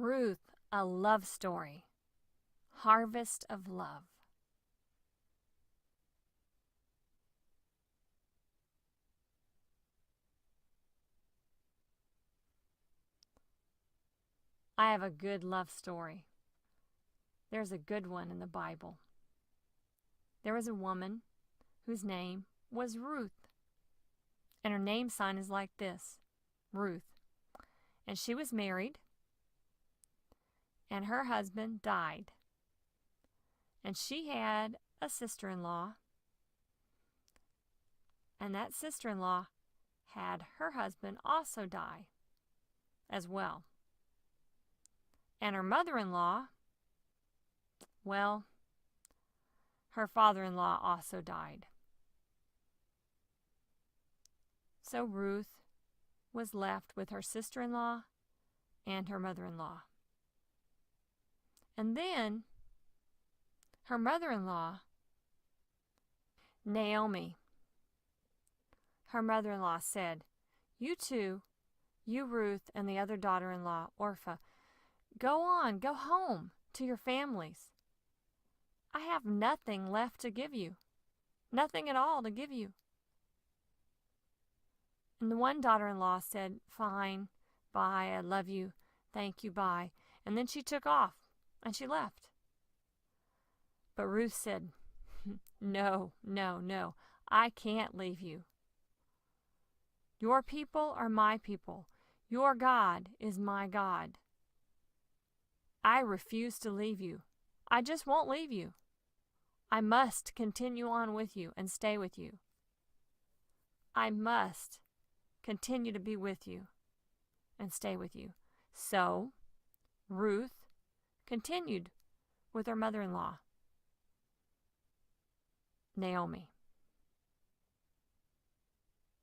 Ruth, a love story. Harvest of love. I have a good love story. There's a good one in the Bible. There was a woman whose name was Ruth. And her name sign is like this, Ruth. And she was married, and her husband died. And she had a sister-in-law, and that sister-in-law had her husband also die as well. And her mother-in-law, well, her father-in-law also died. So Ruth was left with her sister-in-law and her mother-in-law. And then her mother-in-law, Naomi, her mother-in-law said, "You two, you Ruth and the other daughter-in-law, Orpha, go home to your families. I have nothing left to give you, nothing at all to give you." And the one daughter-in-law said, "Fine, bye, I love you, thank you, bye." And then she took off and she left. But Ruth said, "No, no, no, I can't leave you. Your people are my people. Your God is my God. I refuse to leave you. I just won't leave you. I must continue on with you and stay with you. I must continue to be with you and stay with you." So Ruth continued with her mother-in-law, Naomi.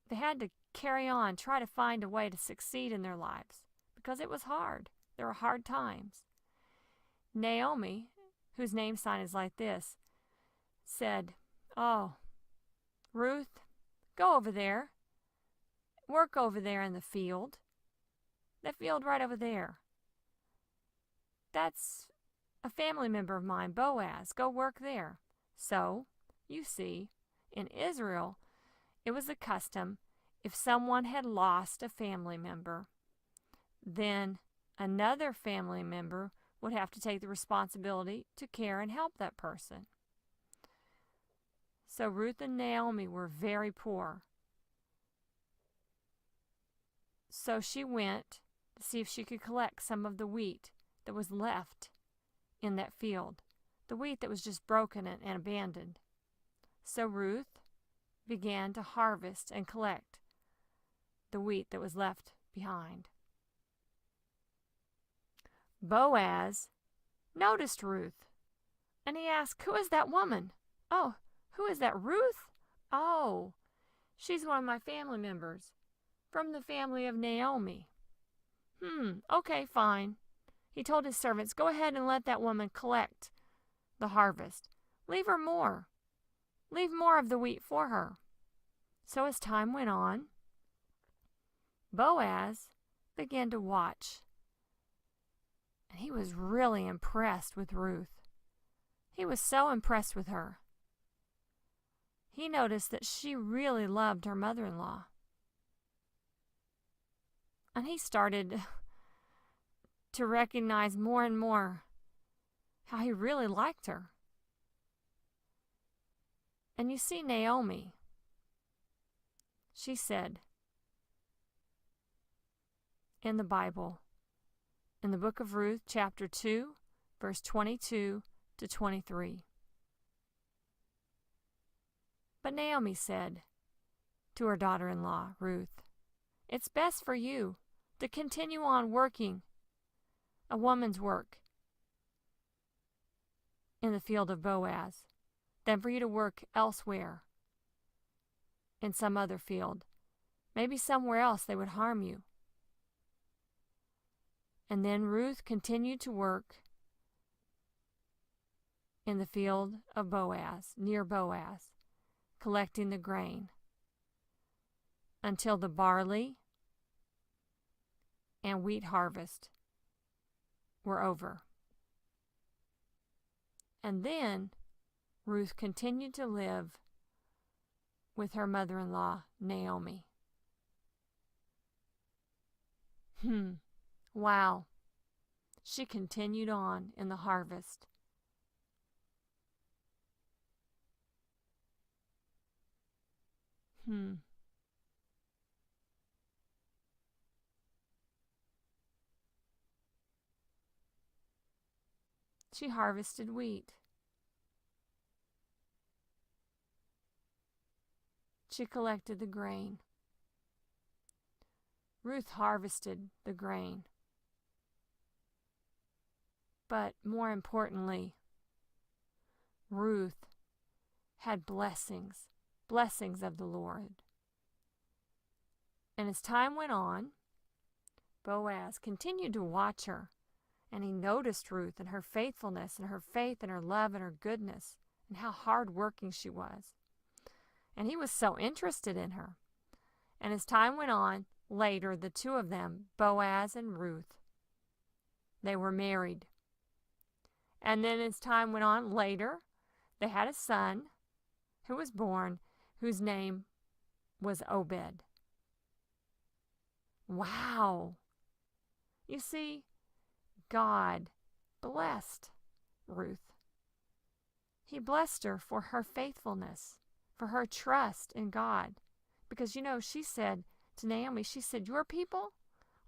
They had to carry on, try to find a way to succeed in their lives because it was hard. There were hard times. Naomi, whose name sign is like this, said, "Oh, Ruth, go over there. Work over there in the field. That field right over there. That's a family member of mine, Boaz. Go work there." So, you see, in Israel, it was a custom, if someone had lost a family member, then another family member would have to take the responsibility to care and help that person. So Ruth and Naomi were very poor. So she went to see if she could collect some of the wheat that was left in that field, the wheat that was just broken and abandoned. So Ruth began to harvest and collect the wheat that was left behind. Boaz noticed Ruth, and he asked, "Who is that woman?" "Oh, who is that, Ruth? Oh, she's one of my family members, from the family of Naomi." Okay, fine. He told his servants, "Go ahead and let that woman collect the harvest. Leave her more. Leave more of the wheat for her." So as time went on, Boaz began to watch, and he was really impressed with Ruth. He was so impressed with her. He noticed that she really loved her mother-in-law. And he started to recognize more and more how he really liked her. And you see Naomi, she said in the Bible, in the book of Ruth, chapter 2, verse 22 to 23. But Naomi said to her daughter-in-law, Ruth, "It's best for you to continue on working a woman's work in the field of Boaz than for you to work elsewhere in some other field. Maybe somewhere else they would harm you." And then Ruth continued to work in the field of Boaz, near Boaz, collecting the grain until the barley and wheat harvest were over. And then Ruth continued to live with her mother-in-law, Naomi. Wow. She continued on in the harvest. She harvested wheat. She collected the grain. Ruth harvested the grain. But more importantly, Ruth had blessings of the Lord. And as time went on, Boaz continued to watch her, and he noticed Ruth and her faithfulness and her faith and her love and her goodness and how hardworking she was. And he was so interested in her. And as time went on, later, the two of them, Boaz and Ruth, they were married. And then as time went on, later, they had a son who was born, whose name was Obed. Wow. You see, God blessed Ruth. He blessed her for her faithfulness, for her trust in God. Because, she said to Naomi, she said, your people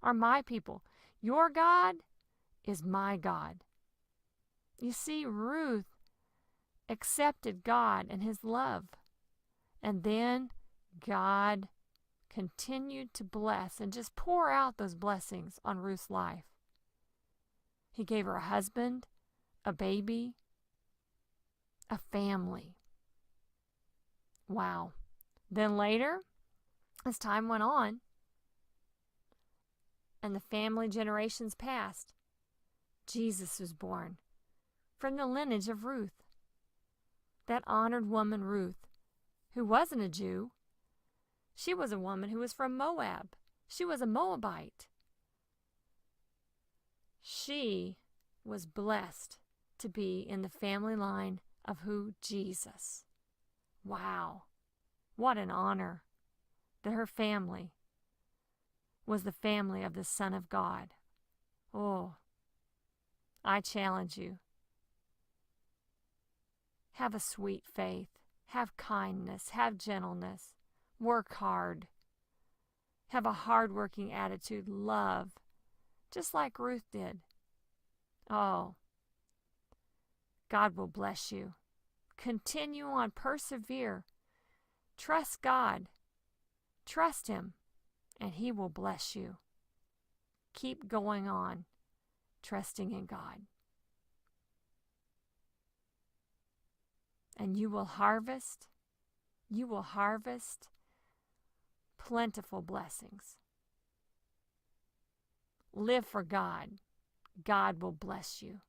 are my people. Your God is my God. You see, Ruth accepted God and his love. And then God continued to bless and just pour out those blessings on Ruth's life. He gave her a husband, a baby, a family. Wow. Then later, as time went on, and the family generations passed, Jesus was born from the lineage of Ruth. That honored woman, Ruth, who wasn't a Jew. She was a woman who was from Moab. She was a Moabite. She was blessed to be in the family line of who? Jesus. Wow. What an honor that her family was the family of the Son of God. Oh, I challenge you. Have a sweet faith. Have kindness. Have gentleness. Work hard. Have a hard-working attitude. Love. Just like Ruth did. Oh, God will bless you. Continue on. Persevere. Trust God. Trust Him, and He will bless you. Keep going on, trusting in God. And you will harvest plentiful blessings. Live for God. God will bless you.